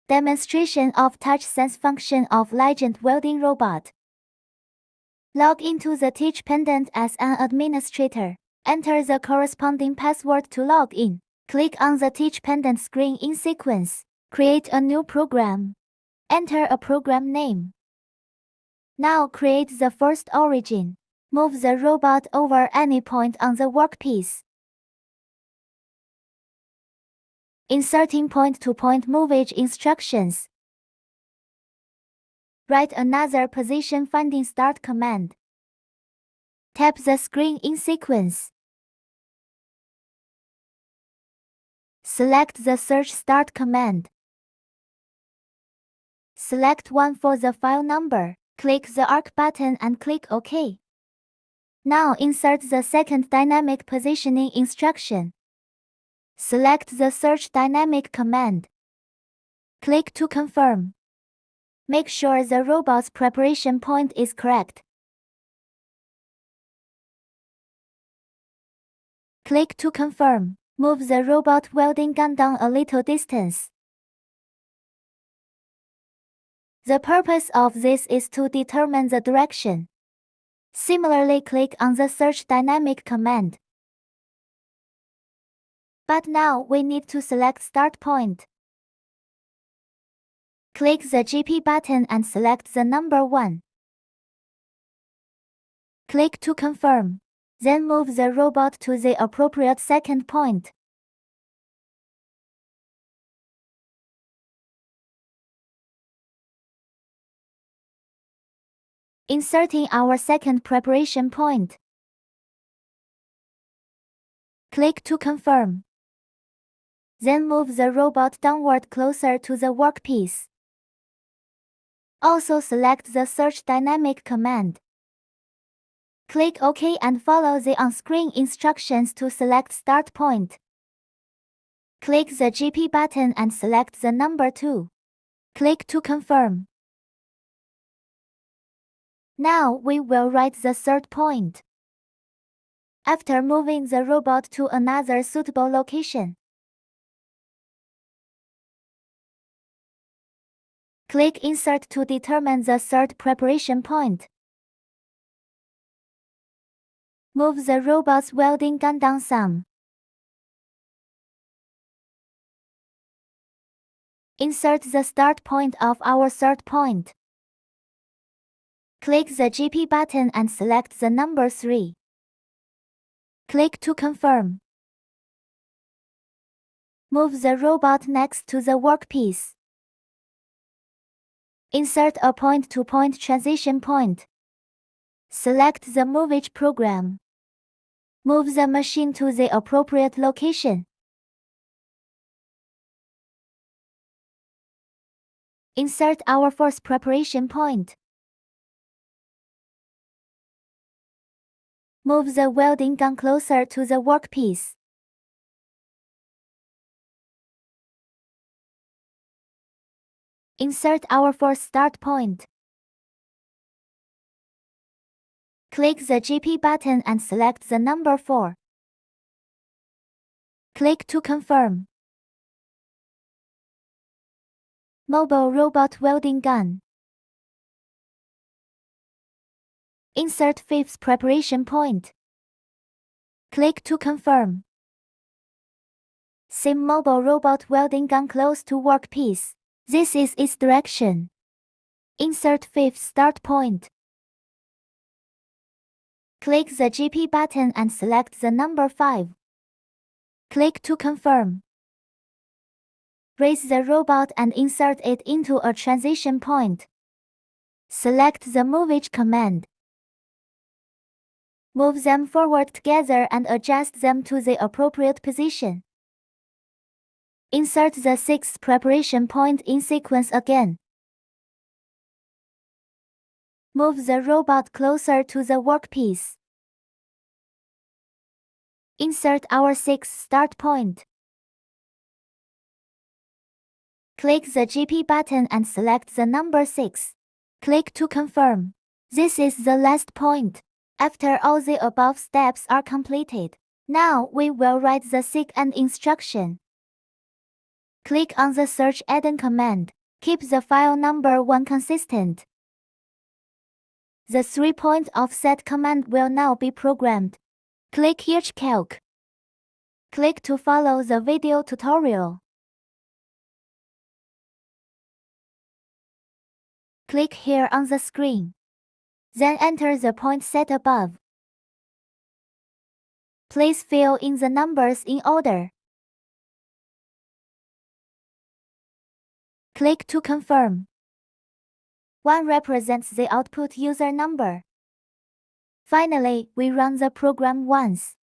Demonstration of touch sense function of LIGENT welding robot. Log into the Teach pendant as an administrator. Enter the corresponding password to log in. Click on the Teach pendant screen in sequence. Create a new program. Enter a program name. Now create the first origin. Move the robot over any point on the workpiece. Inserting point-to-point movage instructions. Write another position finding start command. Tap the screen in sequence. Select the search start command. Select one for the file number. Click the arc button and click OK. Now insert the second dynamic positioning instruction. Select the search dynamic command. Click to confirm. Make sure the robot's preparation point is correct. Click to confirm. Move the robot welding gun down a little distance. The purpose of this is to determine the direction. Similarly, click on the search dynamic command. But now we need to select start point. Click the GP button and select the number 1. Click to confirm. Then move the robot to the appropriate second point. Inserting our second preparation point. Click to confirm. Then move the robot downward closer to the workpiece. Also select the search dynamic command. Click OK and follow the on-screen instructions to select start point. Click the GP button and select the number 2. Click to confirm. Now we will write the third point. After moving the robot to another suitable location, click Insert to determine the third preparation point. Move the robot's welding gun down some. Insert the start point of our third point. Click the GP button and select the number 3. Click to confirm. Move the robot next to the workpiece. Insert a point-to-point transition point. Select the movage program. Move the machine to the appropriate location. Insert our fourth preparation point. Move the welding gun closer to the workpiece. Insert our fourth start point. Click the GP button and select the number 4. Click to confirm. Mobile robot welding gun. Insert fifth preparation point. Click to confirm. Sim mobile robot welding gun close to workpiece. This is its direction. Insert fifth start point. Click the GP button and select the number 5. Click to confirm. Raise the robot and insert it into a transition point. Select the movage command. Move them forward together and adjust them to the appropriate position. Insert the 6th preparation point in sequence again. Move the robot closer to the workpiece. Insert our 6th start point. Click the GP button and select the number 6. Click to confirm. This is the last point. After all the above steps are completed, now we will write the second instruction. Click on the Search Add-on command. Keep the file number 1 consistent. The 3-point offset command will now be programmed. Click here to Calc. Click to follow the video tutorial. Click here on the screen. Then enter the point set above. Please fill in the numbers in order. Click to confirm. 1 represents the output user number. Finally, we run the program once.